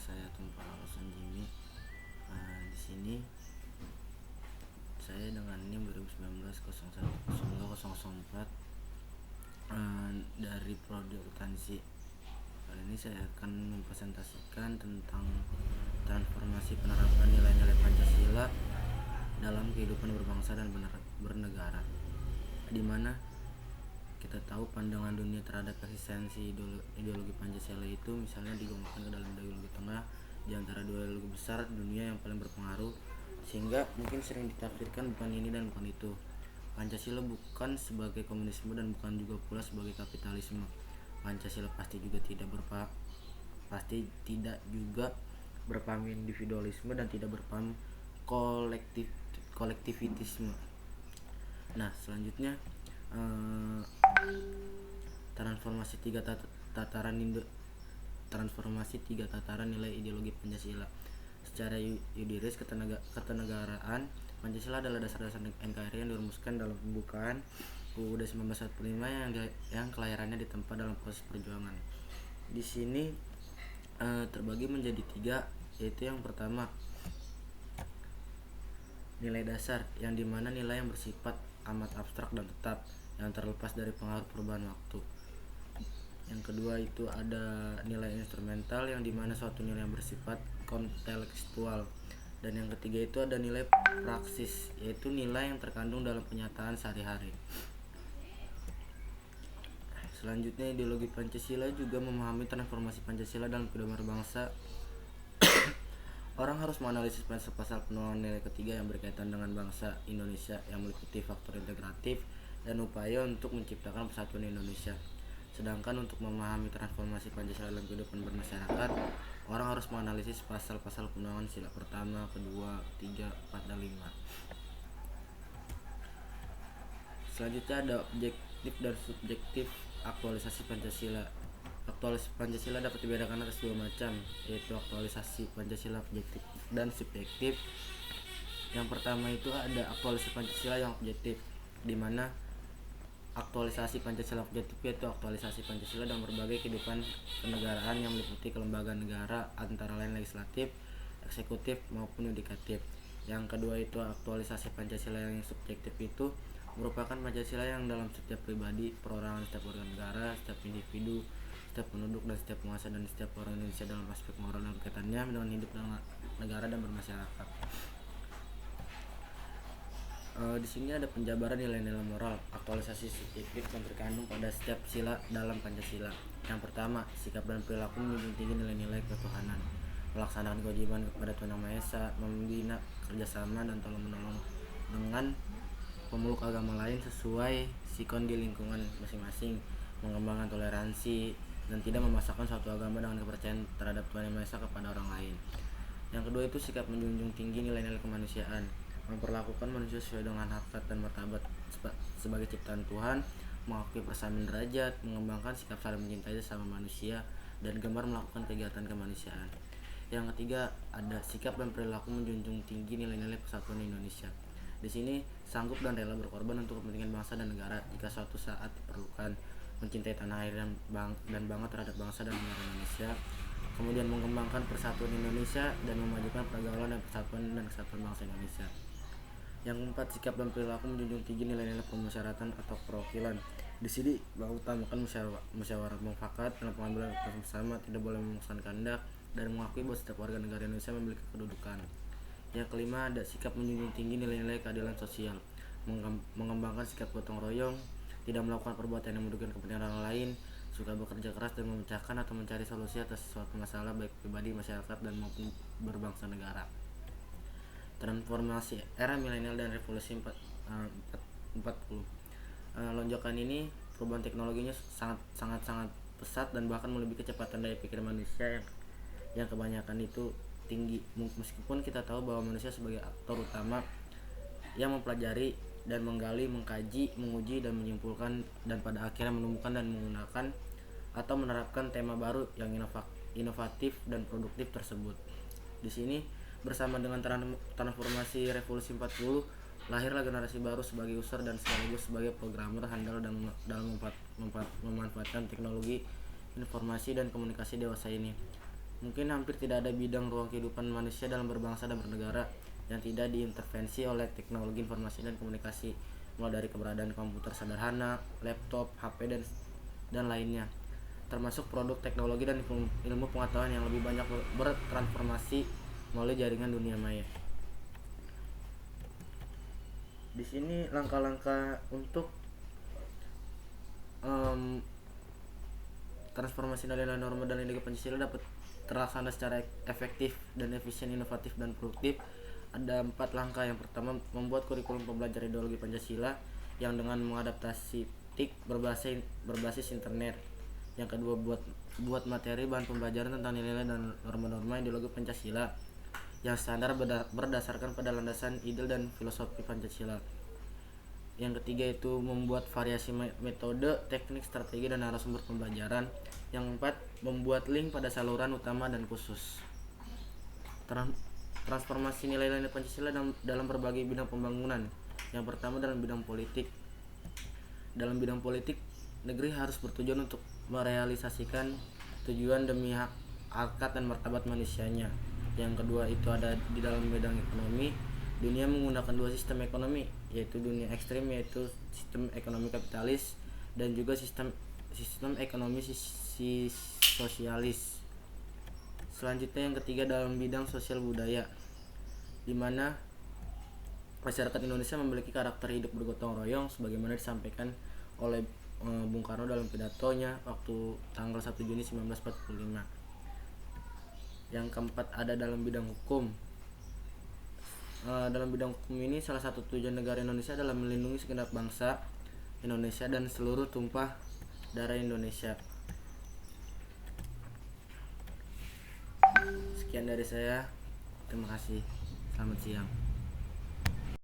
saya Tumpah Alasan Jimmy. Di sini saya dengan NIM 2019 01 02 004 dari Prodi Akuntansi. Kali ini saya akan mempresentasikan tentang transformasi penerapan nilai-nilai Pancasila dalam kehidupan berbangsa dan bernegara, di mana kita tahu pandangan dunia terhadap eksistensi ideologi Pancasila itu misalnya digolongkan ke dalam ideologi tengah di antara dua ideologi besar dunia yang paling berpengaruh, sehingga mungkin sering ditafsirkan bukan ini dan bukan itu. Pancasila bukan sebagai komunisme dan bukan juga pula sebagai kapitalisme. Pancasila pasti juga berpaham individualisme dan tidak berpaham kolektivitisme. Nah, selanjutnya transformasi tiga tataran nilai ideologi Pancasila. Secara yuridis ketenegaraan, Pancasila adalah dasar-dasar NKRI yang dirumuskan dalam pembukaan UUD 1945 yang kelahirannya ditempa dalam proses perjuangan. Di sini terbagi menjadi 3, yaitu yang pertama nilai dasar, yang dimana nilai yang bersifat amat abstrak dan tetap yang terlepas dari pengaruh perubahan waktu. Yang kedua itu ada nilai instrumental, yang dimana suatu nilai yang bersifat kontekstual. Dan yang ketiga itu ada nilai praksis, yaitu nilai yang terkandung dalam kenyataan sehari-hari. Selanjutnya, ideologi Pancasila juga memahami transformasi Pancasila dalam kehidupan berbangsa. Orang harus menganalisis pasal-pasal penurunan nilai ketiga yang berkaitan dengan bangsa Indonesia, yang meliputi faktor integratif dan upaya untuk menciptakan persatuan Indonesia. Sedangkan untuk memahami transformasi Pancasila dalam kehidupan bermasyarakat, orang harus menganalisis pasal-pasal penurunan sila pertama, kedua, ketiga, 4, dan 5. Selanjutnya ada objektif dan subjektif aktualisasi Pancasila. Aktualisasi Pancasila dapat dibedakan atas 2 macam, yaitu aktualisasi Pancasila objektif dan subjektif. Yang pertama itu ada aktualisasi Pancasila yang objektif, di mana aktualisasi Pancasila objektif yaitu aktualisasi Pancasila dalam berbagai kehidupan kenegaraan yang meliputi kelembagaan negara, antara lain legislatif, eksekutif, maupun yudikatif. Yang kedua itu aktualisasi Pancasila yang subjektif, itu merupakan Pancasila yang dalam setiap pribadi, perorangan, setiap warga negara, setiap individu, setiap penduduk, dan setiap penguasa dan setiap orang Indonesia dalam aspek moral dan kaitannya dengan hidup dalam negara dan bermasyarakat. Di sini ada penjabaran nilai-nilai moral aktualisasi subjektif yang terkandung pada setiap sila dalam Pancasila. Yang pertama, sikap dan perilaku menjunjung tinggi nilai-nilai ketuhanan, melaksanakan kewajiban kepada Tuhan Yang Maha Esa, membina kerjasama dan tolong-menolong dengan pemeluk agama lain sesuai sikon di lingkungan masing-masing, mengembangkan toleransi dan tidak memaksakan suatu agama dengan kepercayaan terhadap Tuhan Yang Maha Esa kepada orang lain. Yang kedua itu sikap menjunjung tinggi nilai-nilai kemanusiaan, memperlakukan manusia sesuai dengan harkat dan martabat sebagai ciptaan Tuhan, mengakui persamaan derajat, mengembangkan sikap saling mencintai sesama manusia, dan gemar melakukan kegiatan kemanusiaan. Yang ketiga ada sikap dan perilaku menjunjung tinggi nilai-nilai persatuan Indonesia. Di sini sanggup dan rela berkorban untuk kepentingan bangsa dan negara jika suatu saat diperlukan, mencintai tanah air dan bangga terhadap bangsa dan negara Indonesia, kemudian mengembangkan persatuan Indonesia dan memajukan pergaulan dan persatuan dan kesatuan bangsa Indonesia. Yang keempat, sikap dan perilaku menjunjung tinggi nilai-nilai pemusyawaratan atau perwakilan. Di sini mengutamakan musyawarah mufakat dalam pengambilan keputusan bersama, tidak boleh memaksakan kehendak, dan mengakui bahwa setiap warga negara Indonesia memiliki kedudukan. Yang kelima, ada sikap menjunjung tinggi nilai-nilai keadilan sosial, mengembangkan sikap gotong royong, tidak melakukan perbuatan yang merugikan kepentingan orang lain, suka bekerja keras dan memecahkan atau mencari solusi atas suatu masalah baik pribadi, masyarakat, dan maupun berbangsa negara. Transformasi era milenial dan revolusi 40. Lonjakan ini perubahan teknologinya sangat pesat dan bahkan melebihi kecepatan daya pikir manusia yang kebanyakan itu tinggi. Meskipun kita tahu bahwa manusia sebagai aktor utama yang mempelajari dan menggali, mengkaji, menguji, dan menyimpulkan, dan pada akhirnya menemukan dan menggunakan atau menerapkan tema baru yang inovatif dan produktif tersebut. Di sini bersama dengan transformasi revolusi 40, lahirlah generasi baru sebagai user dan sekaligus sebagai programmer handal dalam memanfaatkan teknologi informasi dan komunikasi dewasa ini. Mungkin hampir tidak ada bidang ruang kehidupan manusia dalam berbangsa dan bernegara yang tidak diintervensi oleh teknologi informasi dan komunikasi, mulai dari keberadaan komputer sederhana, laptop, HP dan lainnya, termasuk produk teknologi dan ilmu pengetahuan yang lebih banyak bertransformasi melalui jaringan dunia maya. Di sini langkah-langkah untuk transformasi nilai-nilai norma dan nilai Pancasila dapat terlaksana secara efektif dan efisien, inovatif dan produktif. Ada 4 langkah. Yang pertama, membuat kurikulum pembelajaran ideologi Pancasila yang dengan mengadaptasi TIK berbasis internet. Yang kedua, buat materi bahan pembelajaran tentang nilai-nilai dan norma-norma ideologi Pancasila yang standar berdasarkan pada landasan ide dan filosofi Pancasila. Yang ketiga itu membuat variasi metode, teknik, strategi, dan narasumber pembelajaran. Yang keempat, membuat link pada saluran utama dan khusus. Transformasi nilai-nilai Pancasila dalam berbagai bidang pembangunan. Yang pertama, dalam bidang politik. Dalam bidang politik, negeri harus bertujuan untuk merealisasikan tujuan demi harkat dan martabat manusianya. Yang kedua itu ada di dalam bidang ekonomi. Dunia menggunakan 2 sistem ekonomi, yaitu dunia ekstrim, yaitu sistem ekonomi kapitalis, dan juga sistem ekonomi sosialis. Selanjutnya yang ketiga, dalam bidang sosial budaya, di mana masyarakat Indonesia memiliki karakter hidup bergotong royong sebagaimana disampaikan oleh Bung Karno dalam pidatonya waktu tanggal 1 Juni 1945. Yang keempat ada dalam bidang hukum. Dalam bidang hukum ini salah satu tujuan negara Indonesia adalah melindungi segenap bangsa Indonesia dan seluruh tumpah darah Indonesia. Sekian dari saya. Terima kasih. Selamat siang.